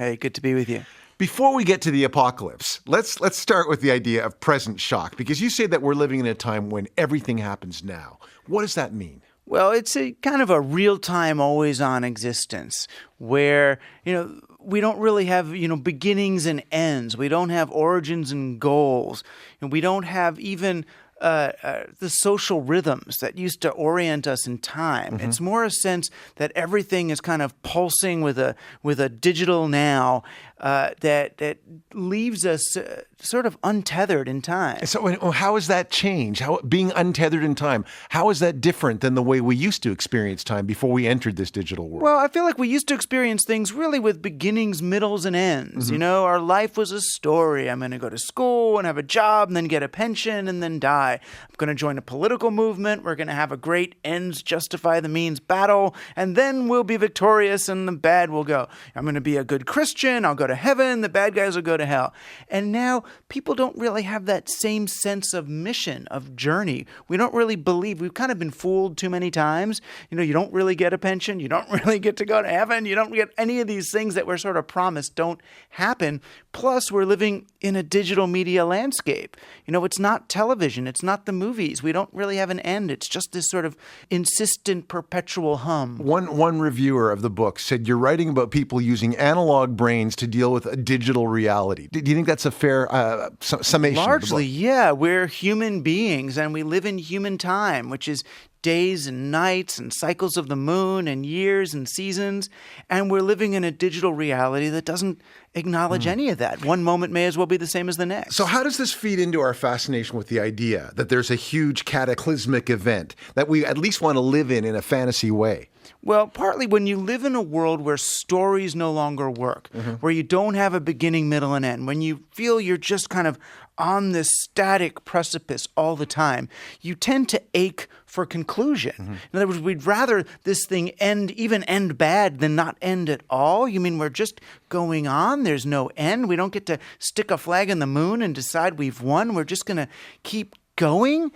Hey, good to be with you. Before we get to the apocalypse, let's start with the idea of present shock, because you say that we're living in a time when everything happens now. What does that mean? Well, it's a kind of a real-time, always-on existence where, we don't really have, beginnings and ends. We don't have origins and goals. And we don't have even the social rhythms that used to orient us in time. Mm-hmm. It's more a sense that everything is kind of pulsing with a digital now that leaves us sort of untethered in time. So how has that changed? Being untethered in time, how is that different than the way we used to experience time before we entered this digital world? Well, I feel like we used to experience things really with beginnings, middles, and ends. Mm-hmm. Our life was a story. I'm going to go to school and have a job and then get a pension and then die. I'm going to join a political movement. We're going to have a great ends justify the means battle, and then we'll be victorious and the bad will go. I'm going to be a good Christian. I'll go to heaven. The bad guys will go to hell. And now people don't really have that same sense of mission, of journey. We don't really believe. We've kind of been fooled too many times. You don't really get a pension. You don't really get to go to heaven. You don't get any of these things that we're sort of promised don't happen. Plus, we're living in a digital media landscape. It's not television. It's not the movies. We don't really have an end. It's just this sort of insistent, perpetual hum. One reviewer of the book said you're writing about people using analog brains to deal with a digital reality. Do you think that's a fair summation? Largely, yeah. We're human beings and we live in human time, which is days and nights and cycles of the moon and years and seasons. And we're living in a digital reality that doesn't acknowledge any of that. One moment may as well be the same as the next. So how does this feed into our fascination with the idea that there's a huge cataclysmic event that we at least want to live in a fantasy way? Well, partly when you live in a world where stories no longer work, where you don't have a beginning, middle, and end, when you feel you're just kind of on this static precipice all the time, you tend to ache for conclusion. In other words, we'd rather this thing end bad than not end at all. You mean we're just going on? There's no end? We don't get to stick a flag in the moon and decide we've won? We're just going to keep going?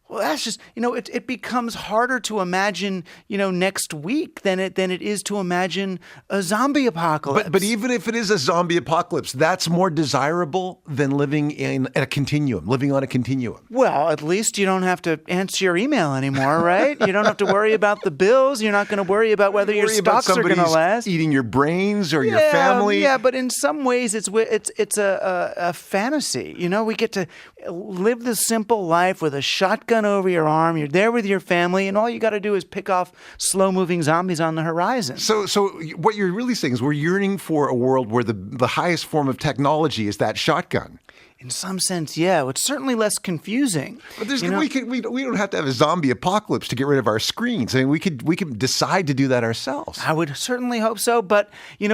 Well, that's just, it becomes harder to imagine, next week than it is to imagine a zombie apocalypse. But even if it is a zombie apocalypse, that's more desirable than living on a continuum. Well, at least you don't have to answer your email anymore, right? You don't have to worry about the bills. You're not going to worry about whether your stocks are going to last. Eating your brains or your family. Yeah, but in some ways it's a fantasy. We get to live the simple life with a shotgun over your arm. You're there with your family, and all you got to do is pick off slow-moving zombies on the horizon. So what you're really saying is we're yearning for a world where the highest form of technology is that shotgun. In some sense, yeah. It's certainly less confusing. But we don't have to have a zombie apocalypse to get rid of our screens. I mean, we could decide to do that ourselves. I would certainly hope so. But,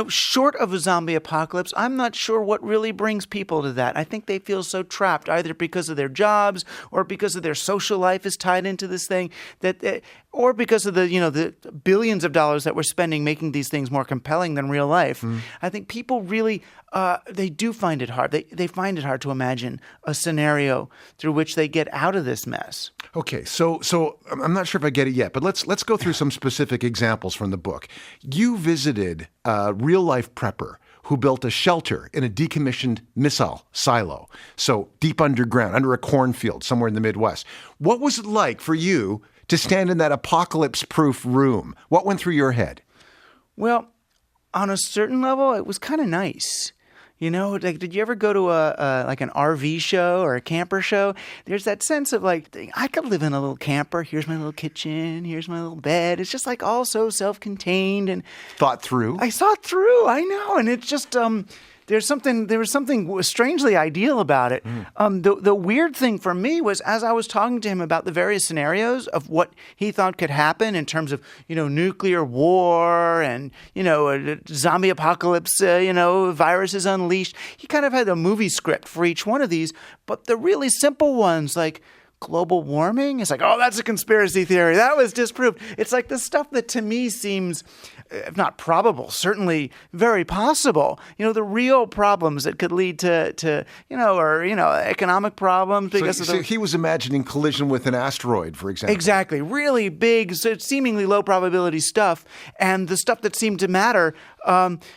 short of a zombie apocalypse, I'm not sure what really brings people to that. I think they feel so trapped, either because of their jobs or because of their social life is tied into this thing, or because of the billions of dollars that we're spending making these things more compelling than real life. I think people really they do find it hard. They find it hard to imagine a scenario through which they get out of this mess. Okay, so I'm not sure if I get it yet, but let's go through some specific examples from the book. You visited a real-life prepper who built a shelter in a decommissioned missile silo, so deep underground, under a cornfield somewhere in the Midwest. What was it like for you to stand in that apocalypse-proof room? What went through your head? Well, on a certain level, it was kind of nice. Did you ever go to an RV show or a camper show? There's that sense of I could live in a little camper. Here's my little kitchen. Here's my little bed. It's just all so self-contained and thought through. I thought through. I know, and it's just there was something strangely ideal about it. The weird thing for me was, as I was talking to him about the various scenarios of what he thought could happen in terms of, nuclear war and, a zombie apocalypse, viruses unleashed, he kind of had a movie script for each one of these. But the really simple ones, like global warming? It's like, oh, that's a conspiracy theory. That was disproved. It's like the stuff that to me seems, if not probable, certainly very possible. The real problems that could lead to economic problems because so he was imagining collision with an asteroid, for example. Exactly. Really big, so seemingly low probability stuff. And the stuff that seemed to matter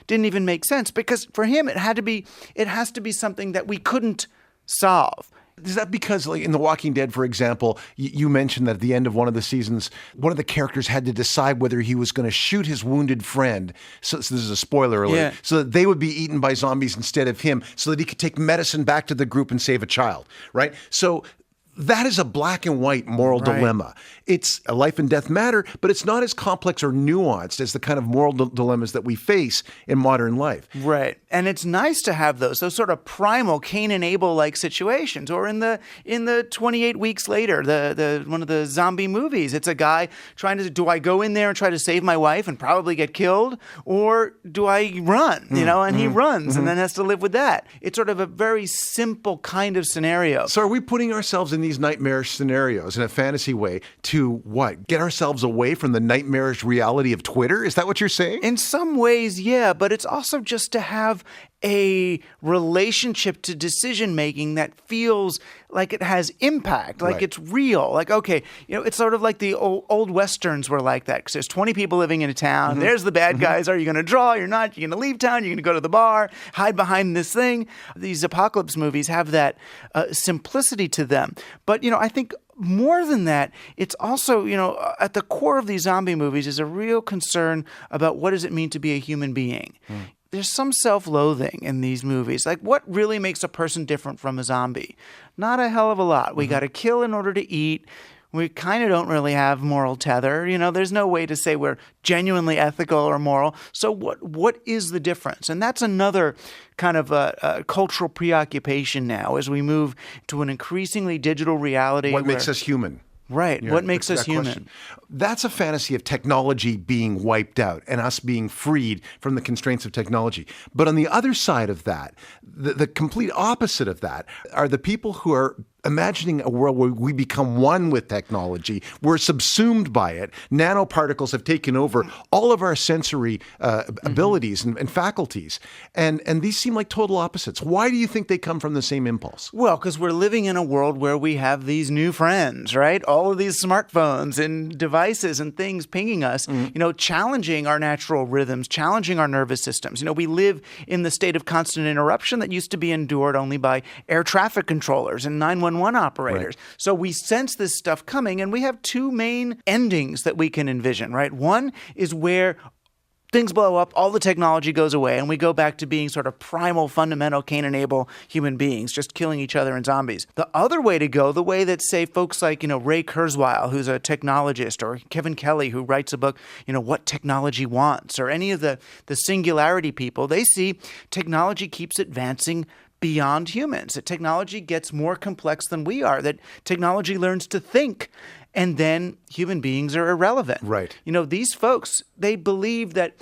didn't even make sense because for him it has to be something that we couldn't solve. Is that because, like in The Walking Dead, for example, you mentioned that at the end of one of the seasons, one of the characters had to decide whether he was going to shoot his wounded friend. So this is a spoiler alert. So that they would be eaten by zombies instead of him, so that he could take medicine back to the group and save a child, right? So that is a black and white moral dilemma. It's a life and death matter, but it's not as complex or nuanced as the kind of moral dilemmas that we face in modern life. Right. And it's nice to have those sort of primal Cain and Abel-like situations. Or in the 28 Weeks Later, the one of the zombie movies, it's a guy trying to, do I go in there and try to save my wife and probably get killed? Or do I run? And he runs and then has to live with that. It's sort of a very simple kind of scenario. So are we putting ourselves in these nightmarish scenarios in a fantasy way to what? Get ourselves away from the nightmarish reality of Twitter? Is that what you're saying? In some ways, yeah, but it's also just to have a relationship to decision making that feels like it has impact, like it's real. Like, okay, it's sort of like the old Westerns were like that. Because there's 20 people living in a town. There's the bad guys. Are you going to draw? You're not. You're going to leave town. You're going to go to the bar, hide behind this thing. These apocalypse movies have that simplicity to them. But, I think more than that, it's also, at the core of these zombie movies is a real concern about what does it mean to be a human being. There's some self-loathing in these movies. Like, what really makes a person different from a zombie? Not a hell of a lot. We got to kill in order to eat. We kind of don't really have moral tether. There's no way to say we're genuinely ethical or moral. So what is the difference? And that's another kind of a cultural preoccupation now as we move to an increasingly digital reality. What makes us human? Right. What makes us human? Question. That's a fantasy of technology being wiped out and us being freed from the constraints of technology. But on the other side of that, the complete opposite of that are the people who are imagining a world where we become one with technology. We're subsumed by it. Nanoparticles have taken over all of our sensory abilities and faculties. And these seem like total opposites. Why do you think they come from the same impulse? Well, because we're living in a world where we have these new friends, right? All of these smartphones and devices and things pinging us, challenging our natural rhythms, challenging our nervous systems. We live in the state of constant interruption that used to be endured only by air traffic controllers and 911 operators. Right. So we sense this stuff coming, and we have two main endings that we can envision, right? One is where things blow up, all the technology goes away, and we go back to being sort of primal, fundamental Cain and Abel human beings, just killing each other and zombies. The other way to go, the way that, say, folks like, Ray Kurzweil, who's a technologist, or Kevin Kelly, who writes a book, What Technology Wants, or any of the singularity people, they see technology keeps advancing beyond humans, that technology gets more complex than we are, that technology learns to think, and then human beings are irrelevant. Right. These folks, they believe that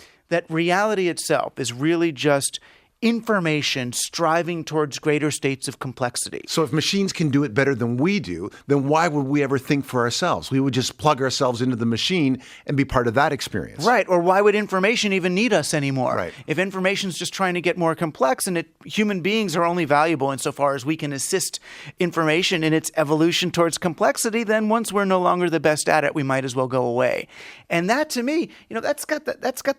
reality itself is really just information striving towards greater states of complexity. So if machines can do it better than we do, then why would we ever think for ourselves? We would just plug ourselves into the machine and be part of that experience. Right. Or why would information even need us anymore? Right. If information's just trying to get more complex and human beings are only valuable insofar as we can assist information in its evolution towards complexity, then once we're no longer the best at it, we might as well go away. And that, to me, that's got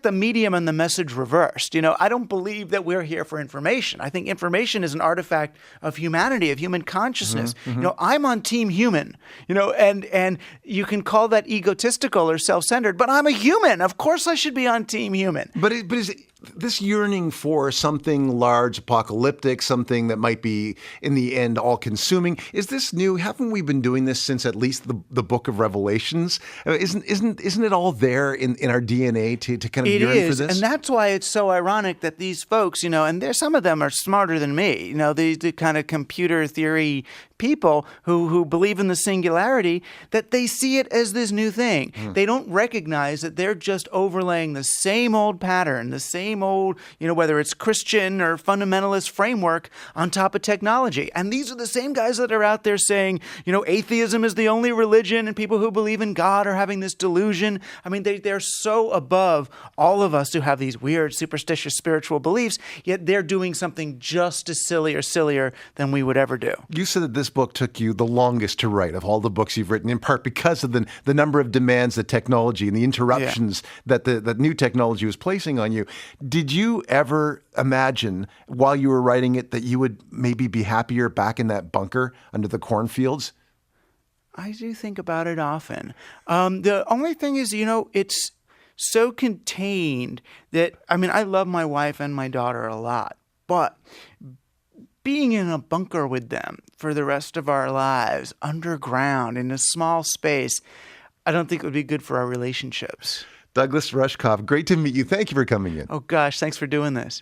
the medium and the message reversed. I don't believe that we're here for information. I think information is an artifact of humanity, of human consciousness. I'm on team human, and you can call that egotistical or self-centered, but I'm a human. Of course I should be on team human. But is this yearning for something large, apocalyptic, something that might be, in the end, all-consuming, is this new? Haven't we been doing this since at least the Book of Revelations? Isn't it all there in our DNA to kind of yearn for this? And that's why it's so ironic that these folks, and some of them are smarter than me, the kind of computer theory people who believe in the singularity, that they see it as this new thing. They don't recognize that they're just overlaying the same old pattern, the same same old, whether it's Christian or fundamentalist framework on top of technology. And these are the same guys that are out there saying, atheism is the only religion and people who believe in God are having this delusion. I mean, they're so above all of us who have these weird, superstitious spiritual beliefs, yet they're doing something just as silly or sillier than we would ever do. You said that this book took you the longest to write of all the books you've written, in part because of the number of demands that technology and the interruptions that the new technology was placing on you. Did you ever imagine while you were writing it that you would maybe be happier back in that bunker under the cornfields? I do think about it often. The only thing is, it's so contained that, I love my wife and my daughter a lot, but being in a bunker with them for the rest of our lives, underground, in a small space, I don't think it would be good for our relationships. Douglas Rushkoff, great to meet you. Thank you for coming in. Oh, gosh, thanks for doing this.